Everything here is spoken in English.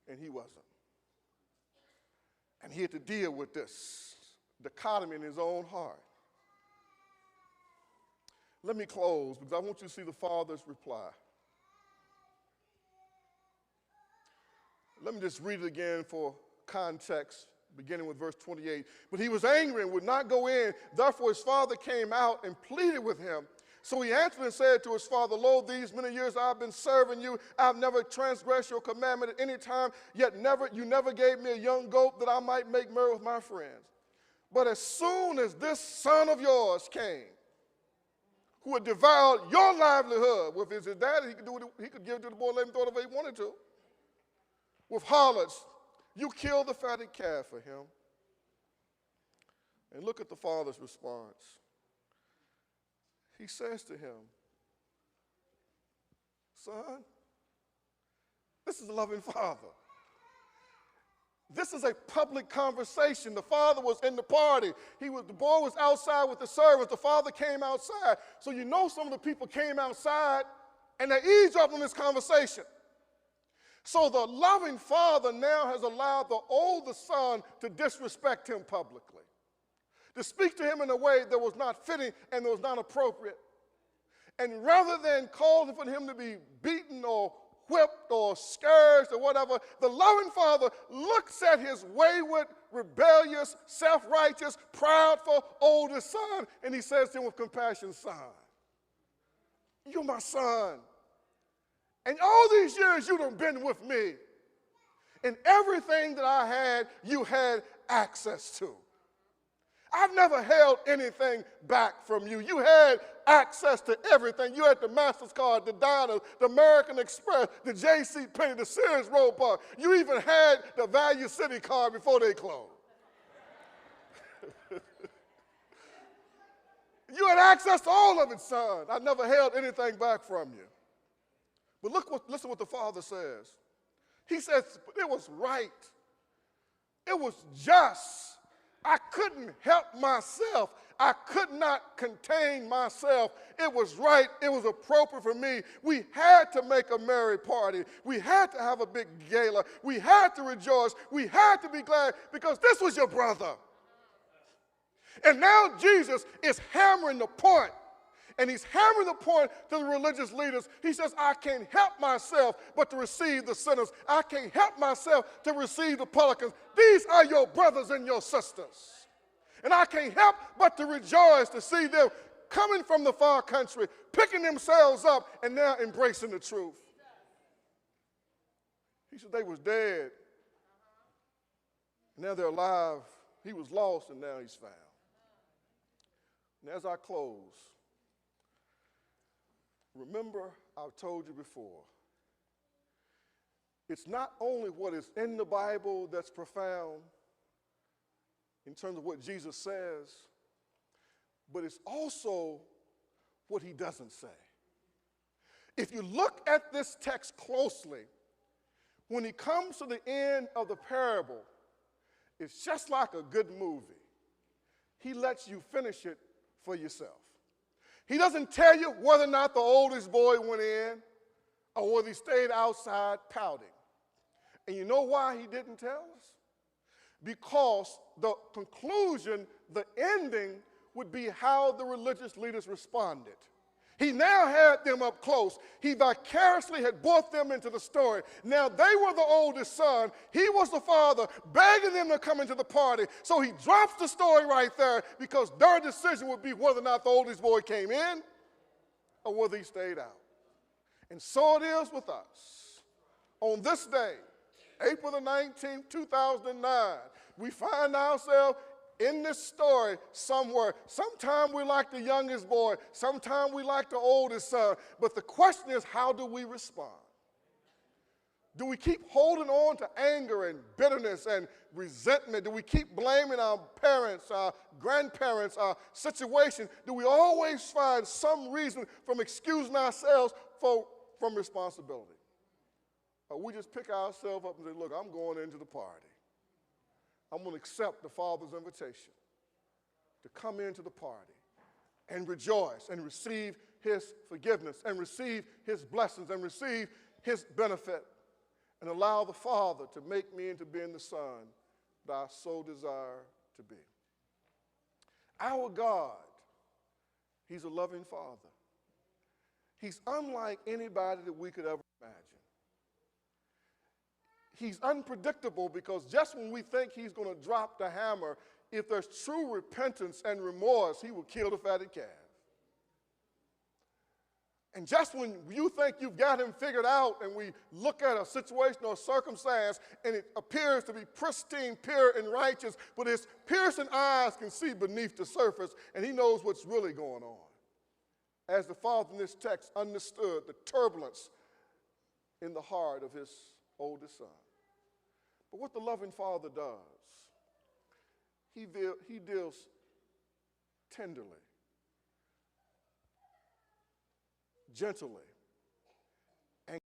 and he wasn't. And he had to deal with this dichotomy in his own heart. Let me close because I want you to see the father's reply. Let me just read it again for context, beginning with verse 28. But he was angry and would not go in. Therefore his father came out and pleaded with him. So he answered and said to his father, Lo, these many years I have been serving you. I have never transgressed your commandment at any time, yet you never gave me a young goat that I might make merry with my friends. But as soon as this son of yours came, who had devoured your livelihood, with his daddy, he could give it to the boy, let him throw it away he wanted to. With harlots, you killed the fatted calf for him. And look at the father's response. He says to him, son, this is a loving father. This is a public conversation. The father was in the party. The boy was outside with the servants. The father came outside. So you know some of the people came outside and they eavesdropped on this conversation. So the loving father now has allowed the older son to disrespect him publicly, to speak to him in a way that was not fitting and that was not appropriate. And rather than calling for him to be beaten or whipped or scourged or whatever, the loving father looks at his wayward, rebellious, self-righteous, prideful oldest son, and he says to him with compassion, son, you're my son. And all these years you done been with me. And everything that I had, you had access to. I've never held anything back from you. You had access to everything. You had the Master's card, the Diners, the American Express, the J.C. Penney, the Sears Roebuck. You even had the Value City card before they closed. You had access to all of it, son. I never held anything back from you. But listen what the father says. He says, it was right. It was just. I couldn't help myself. I could not contain myself. It was right. It was appropriate for me. We had to make a merry party. We had to have a big gala. We had to rejoice. We had to be glad because this was your brother. And now Jesus is hammering the point. And he's hammering the point to the religious leaders. He says, I can't help myself but to receive the sinners. I can't help myself to receive the publicans. These are your brothers and your sisters. And I can't help but to rejoice to see them coming from the far country, picking themselves up, and now embracing the truth. He said they was dead. Now they're alive. He was lost, and now he's found. And as I close, remember, I've told you before, it's not only what is in the Bible that's profound in terms of what Jesus says, but it's also what he doesn't say. If you look at this text closely, when he comes to the end of the parable, it's just like a good movie. He lets you finish it for yourself. He doesn't tell you whether or not the oldest boy went in or whether he stayed outside pouting. And you know why he didn't tell us? Because the conclusion, the ending, would be how the religious leaders responded. He now had them up close. He vicariously had brought them into the story. Now they were the oldest son. He was the father, begging them to come into the party. So he drops the story right there because their decision would be whether or not the oldest boy came in or whether he stayed out. And so it is with us. On this day, April the 19th, 2009, we find ourselves in this story somewhere. Sometimes we like the youngest boy. Sometimes we like the oldest son. But the question is, how do we respond? Do we keep holding on to anger and bitterness and resentment? Do we keep blaming our parents, our grandparents, our situation? Do we always find some reason from excusing ourselves from responsibility? Or we just pick ourselves up and say, look, I'm going into the party. I'm going to accept the Father's invitation to come into the party and rejoice and receive his forgiveness and receive his blessings and receive his benefit. and allow the Father to make me into being the Son that I so desire to be. Our God, he's a loving Father. He's unlike anybody that we could ever imagine. He's unpredictable because just when we think he's going to drop the hammer, if there's true repentance and remorse, he will kill the fatted calf. And just when you think you've got him figured out and we look at a situation or a circumstance and it appears to be pristine, pure, and righteous, but his piercing eyes can see beneath the surface and he knows what's really going on. As the Father in this text understood the turbulence in the heart of his oldest son. But what the loving Father does, he deals tenderly, gently,